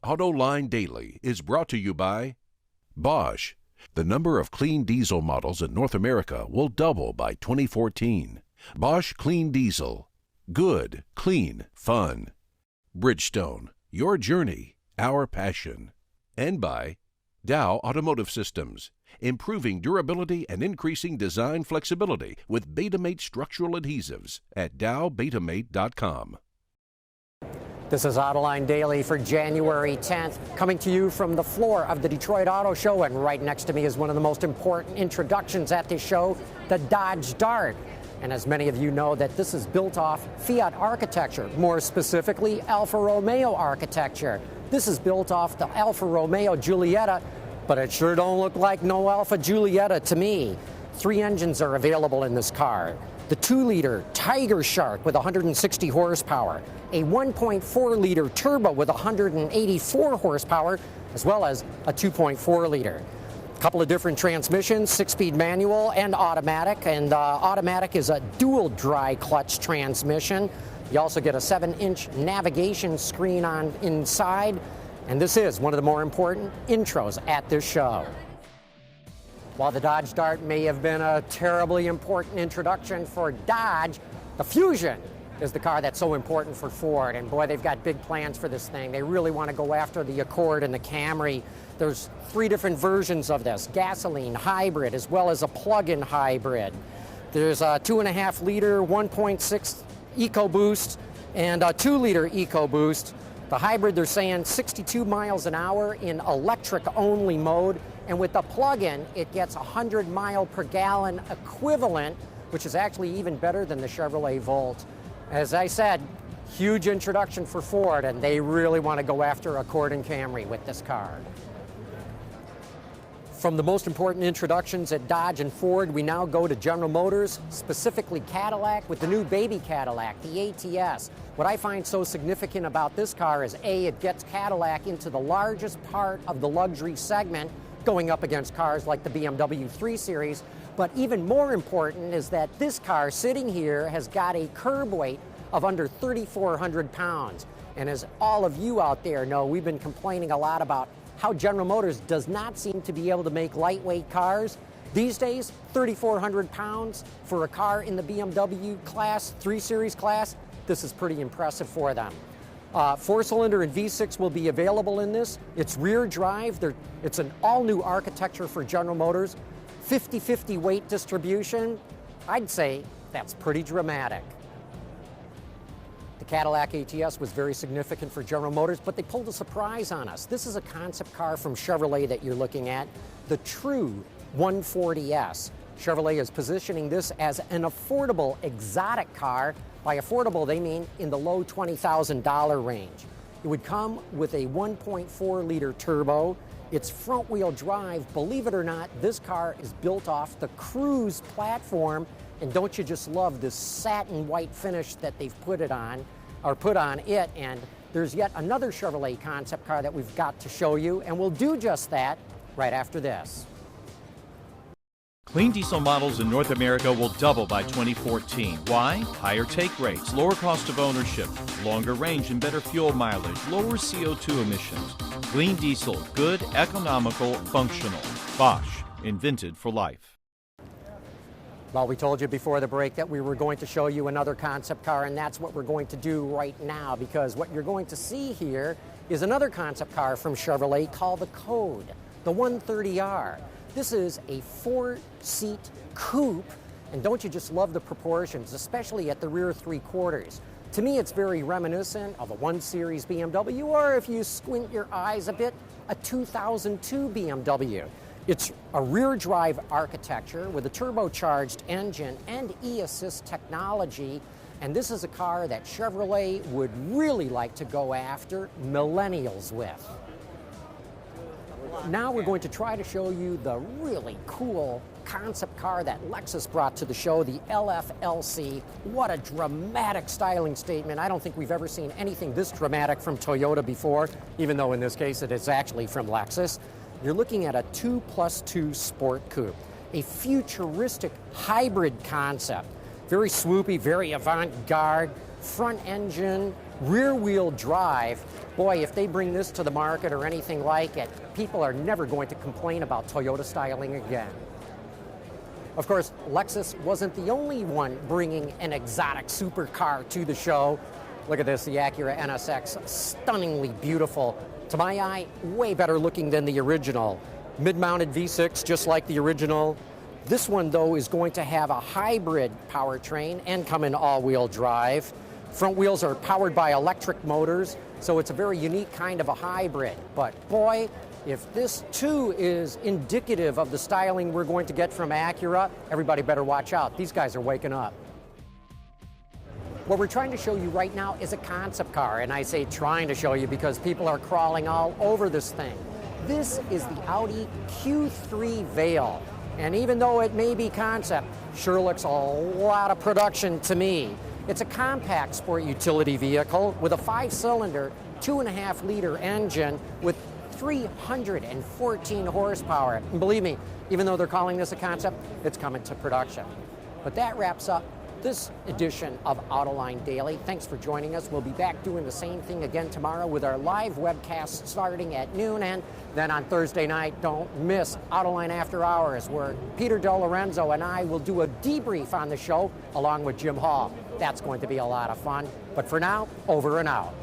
Autoline Daily is brought to you by Bosch. The number of clean diesel models in North America will double by 2014. Bosch Clean Diesel. Good, clean, fun. Bridgestone. Your journey, our passion. And by Dow Automotive Systems. Improving durability and increasing design flexibility with Betamate structural adhesives at dowbetamate.com. This is Autoline Daily for January 10th, coming to you from the floor of the Detroit Auto Show, and right next to me is one of the most important introductions at this show, the Dodge Dart. And as many of you know, that this is built off Fiat architecture, more specifically Alfa Romeo architecture. This is built off the Alfa Romeo Giulietta, but it sure don't look like no Alfa Giulietta to me. 3 engines are available in this car. The 2-liter Tiger Shark with 160 horsepower, a 1.4-liter turbo with 184 horsepower, as well as a 2.4-liter. A couple of different transmissions, 6-speed manual and automatic, and automatic is a dual dry clutch transmission. You also get a 7-inch navigation screen on inside, and this is one of the more important intros at this show. While the Dodge Dart may have been a terribly important introduction for Dodge, the Fusion is the car that's so important for Ford. And boy, they've got big plans for this thing. They really want to go after the Accord and the Camry. There's 3 different versions of this: gasoline, hybrid, as well as a plug-in hybrid. There's a 2.5-liter 1.6 EcoBoost and a 2-liter EcoBoost. The hybrid, they're saying 62 miles an hour in electric-only mode. And with the plug-in, it gets 100 mile per gallon equivalent, which is actually even better than the Chevrolet Volt. As I said, huge introduction for Ford, and they really want to go after Accord and Camry with this car. From the most important introductions at Dodge and Ford, we now go to General Motors, specifically Cadillac, with the new baby Cadillac, the ATS. What I find so significant about this car is, A, it gets Cadillac into the largest part of the luxury segment, going up against cars like the BMW 3 Series. But even more important is that this car sitting here has got a curb weight of under 3,400 pounds. And as all of you out there know, we've been complaining a lot about how General Motors does not seem to be able to make lightweight cars. These days, 3,400 pounds for a car in the BMW class, 3 Series class, this is pretty impressive for them. 4-cylinder and V6 will be available in this. It's rear drive. It's an all-new architecture for General Motors. 50-50 weight distribution. I'd say that's pretty dramatic. The Cadillac ATS was very significant for General Motors, but they pulled a surprise on us. This is a concept car from Chevrolet that you're looking at, the true 140S. Chevrolet is positioning this as an affordable exotic car. By affordable, they mean in the low $20,000 range. It would come with a 1.4-liter turbo. It's front-wheel drive. Believe it or not, this car is built off the Cruise platform. And don't you just love this satin white finish that they've put on it? And there's yet another Chevrolet concept car that we've got to show you, and we'll do just that right after this. Clean diesel models in North America will double by 2014. Why? Higher take rates, lower cost of ownership, longer range and better fuel mileage, lower CO2 emissions. Clean diesel, good, economical, functional. Bosch, invented for life. Well, we told you before the break that we were going to show you another concept car, and that's what we're going to do right now, because what you're going to see here is another concept car from Chevrolet called the Code, the 130R. This is a 4-seat coupe, and don't you just love the proportions, especially at the rear 3/4. To me, it's very reminiscent of a 1 Series BMW, or if you squint your eyes a bit, a 2002 BMW. It's a rear drive architecture with a turbocharged engine and e-assist technology, and this is a car that Chevrolet would really like to go after millennials with. Now we're going to try to show you the really cool concept car that Lexus brought to the show, the LFLC. What a dramatic styling statement. I don't think we've ever seen anything this dramatic from Toyota before, even though in this case it is actually from Lexus. You're looking at a 2+2 Sport Coupe, a futuristic hybrid concept. Very swoopy, very avant-garde, front engine, rear-wheel drive. Boy, if they bring this to the market or anything like it, people are never going to complain about Toyota styling again. Of course, Lexus wasn't the only one bringing an exotic supercar to the show. Look at this, the Acura NSX, stunningly beautiful. To my eye, way better looking than the original. Mid-mounted V6, just like the original. This one, though, is going to have a hybrid powertrain and come in all-wheel drive. Front wheels are powered by electric motors, so it's a very unique kind of a hybrid. But boy, if this too is indicative of the styling we're going to get from Acura, everybody better watch out. These guys are waking up. What we're trying to show you right now is a concept car, and I say trying to show you because people are crawling all over this thing. This is the Audi Q3 VAIL, and even though it may be concept, sure looks a lot of production to me. It's a compact sport utility vehicle with a 5-cylinder, 2.5-liter engine with 314 horsepower. And believe me, even though they're calling this a concept, it's coming to production. But that wraps up this edition of Autoline Daily. Thanks for joining us. We'll be back doing the same thing again tomorrow with our live webcast starting at noon. And then on Thursday night, don't miss Autoline After Hours, where Peter Del Lorenzo and I will do a debrief on the show along with Jim Hall. That's going to be a lot of fun. But for now, over and out.